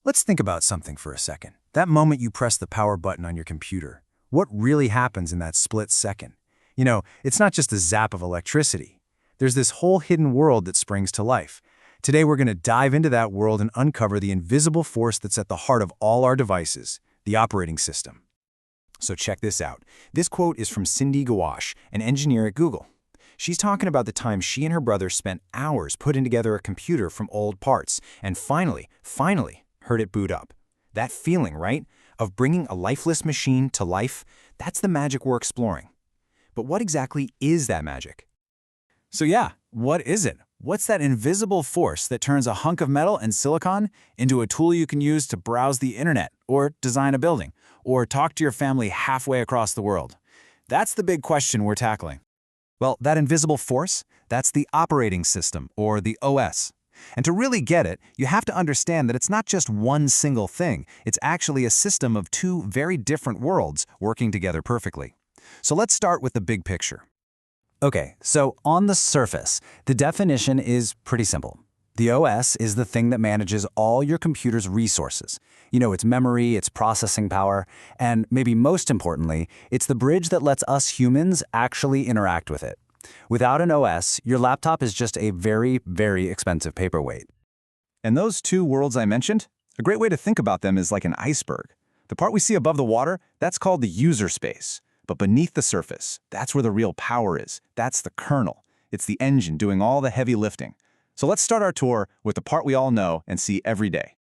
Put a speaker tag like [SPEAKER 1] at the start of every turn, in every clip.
[SPEAKER 1] Let's think about something for a second. That moment you press the power button on your computer, what really happens in that split second? It's not just a zap of electricity. There's this whole hidden world that springs to life. Today we're going to dive into that world and uncover the invisible force that's at the heart of all our devices, the operating system. So check this out. This quote is from Cindy Gouache, an engineer at Google. She's talking about the time she and her brother spent hours putting together a computer from old parts and finally heard it boot up. That feeling, right, of bringing a lifeless machine to life, that's the magic we're exploring. But what exactly is that magic? So yeah, what is it? What's that invisible force that turns a hunk of metal and silicon into a tool you can use to browse the internet, or design a building, or talk to your family halfway across the world? That's the big question we're tackling. Well, that invisible force, that's the operating system, or the OS. And to really get it, you have to understand that it's not just one single thing. It's actually a system of two very different worlds working together perfectly. So let's start with the big picture. Okay, so on the surface, the definition is pretty simple. The OS is the thing that manages all your computer's resources. Its memory, its processing power, and maybe most importantly, it's the bridge that lets us humans actually interact with it. Without an OS, your laptop is just a very, very expensive paperweight. And those two worlds I mentioned, a great way to think about them is like an iceberg. The part we see above the water, that's called the user space. But beneath the surface, that's where the real power is. That's the kernel. It's the engine doing all the heavy lifting. So let's start our tour with the part we all know and see every day.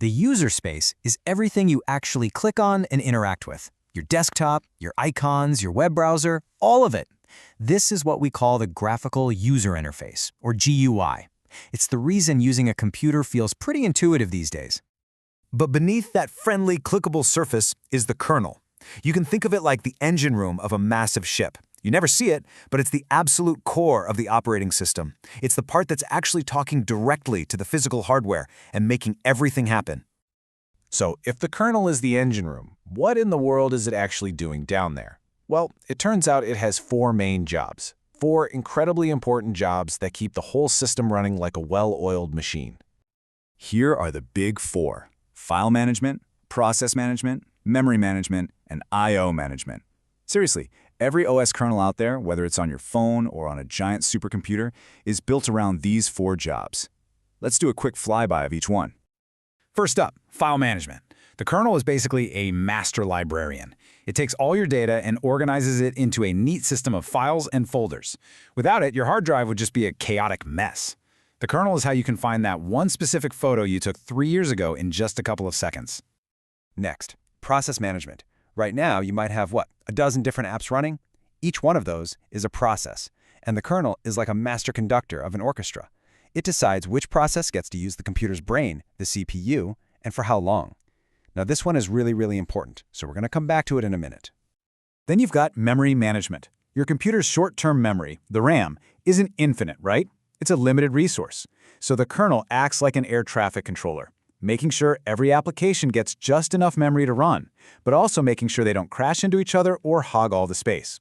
[SPEAKER 2] The user space is everything you actually click on and interact with. Your desktop, your icons, your web browser, all of it. This is what we call the graphical user interface, or GUI. It's the reason using a computer feels pretty intuitive these days.
[SPEAKER 1] But beneath that friendly, clickable surface is the kernel. You can think of it like the engine room of a massive ship. You never see it, but it's the absolute core of the operating system. It's the part that's actually talking directly to the physical hardware and making everything happen. So, if the kernel is the engine room, what in the world is it actually doing down there? Well, it turns out it has four main jobs. Four incredibly important jobs that keep the whole system running like a well-oiled machine. Here are the big four: file management, process management, memory management, and I/O management. Seriously, every OS kernel out there, whether it's on your phone or on a giant supercomputer, is built around these four jobs. Let's do a quick flyby of each one. First up, file management. The kernel is basically a master librarian. It takes all your data and organizes it into a neat system of files and folders. Without it, your hard drive would just be a chaotic mess. The kernel is how you can find that one specific photo you took 3 years ago in just a couple of seconds. Next, process management. Right now, you might have, a dozen different apps running? Each one of those is a process, and the kernel is like a master conductor of an orchestra. It decides which process gets to use the computer's brain, the CPU, and for how long. Now, this one is really, really important, so we're going to come back to it in a minute. Then you've got memory management. Your computer's short-term memory, the RAM, isn't infinite, right? It's a limited resource. So the kernel acts like an air traffic controller, making sure every application gets just enough memory to run, but also making sure they don't crash into each other or hog all the space.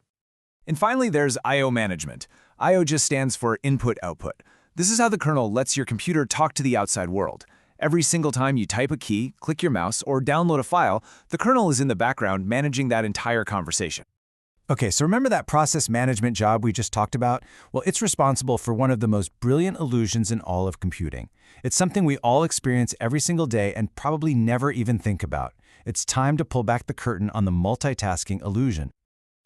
[SPEAKER 1] And finally, there's I/O management. I/O just stands for input-output. This is how the kernel lets your computer talk to the outside world. Every single time you type a key, click your mouse, or download a file, the kernel is in the background managing that entire conversation. Okay, so remember that process management job we just talked about? Well, it's responsible for one of the most brilliant illusions in all of computing. It's something we all experience every single day and probably never even think about. It's time to pull back the curtain on the multitasking illusion.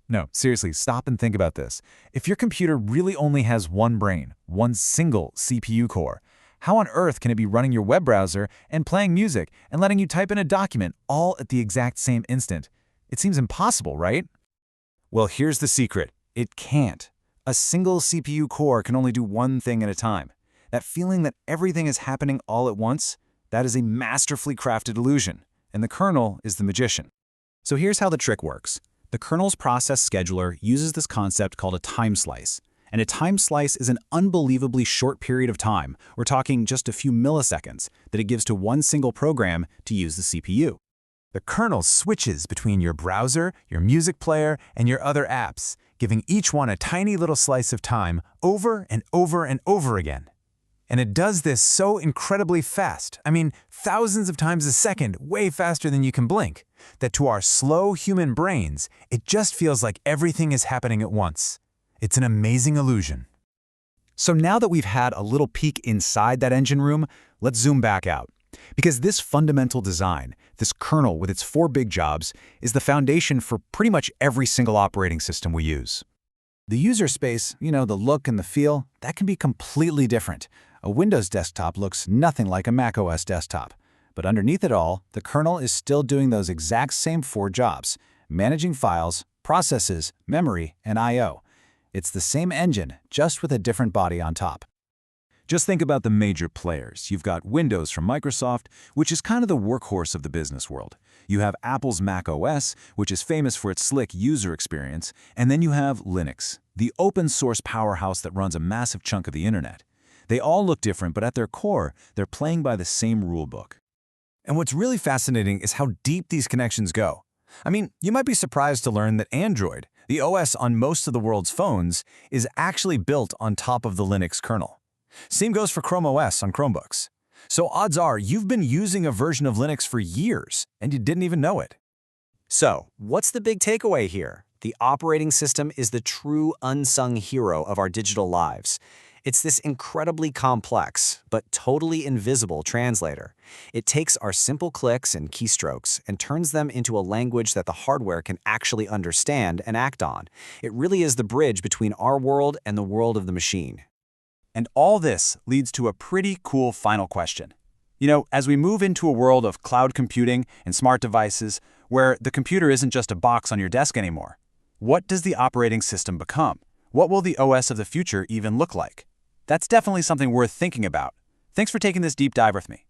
[SPEAKER 1] No, seriously, stop and think about this. If your computer really only has one brain, one single CPU core, how on earth can it be running your web browser and playing music and letting you type in a document all at the exact same instant? It seems impossible, right? Well, here's the secret. It can't. A single CPU core can only do one thing at a time. That feeling that everything is happening all at once, that is a masterfully crafted illusion, and the kernel is the magician. So here's how the trick works. The kernel's process scheduler uses this concept called a time slice. And a time slice is an unbelievably short period of time, we're talking just a few milliseconds, that it gives to one single program to use the CPU. The kernel switches between your browser, your music player, and your other apps, giving each one a tiny little slice of time over and over and over again.
[SPEAKER 3] And it does this so incredibly fast, I mean, thousands of times a second, way faster than you can blink, that to our slow human brains, it just feels like everything is happening at once. It's an amazing illusion.
[SPEAKER 1] So now that we've had a little peek inside that engine room, let's zoom back out. Because this fundamental design, this kernel with its 4 big jobs, is the foundation for pretty much every single operating system we use. The user space, the look and the feel, that can be completely different. A Windows desktop looks nothing like a macOS desktop. But underneath it all, the kernel is still doing those exact same 4 jobs: managing files, processes, memory, and I/O. It's the same engine, just with a different body on top. Just think about the major players. You've got Windows from Microsoft, which is kind of the workhorse of the business world. You have Apple's Mac OS, which is famous for its slick user experience. And then you have Linux, the open-source powerhouse that runs a massive chunk of the internet. They all look different, but at their core, they're playing by the same rulebook. And what's really fascinating is how deep these connections go. I mean, you might be surprised to learn that Android, the OS on most of the world's phones, is actually built on top of the Linux kernel. Same goes for Chrome OS on Chromebooks. So odds are you've been using a version of Linux for years, and you didn't even know it.
[SPEAKER 2] So, what's the big takeaway here? The operating system is the true unsung hero of our digital lives. It's this incredibly complex, but totally invisible translator. It takes our simple clicks and keystrokes and turns them into a language that the hardware can actually understand and act on. It really is the bridge between our world and the world of the machine.
[SPEAKER 1] And all this leads to a pretty cool final question. As we move into a world of cloud computing and smart devices, where the computer isn't just a box on your desk anymore, what does the operating system become? What will the OS of the future even look like? That's definitely something worth thinking about. Thanks for taking this deep dive with me.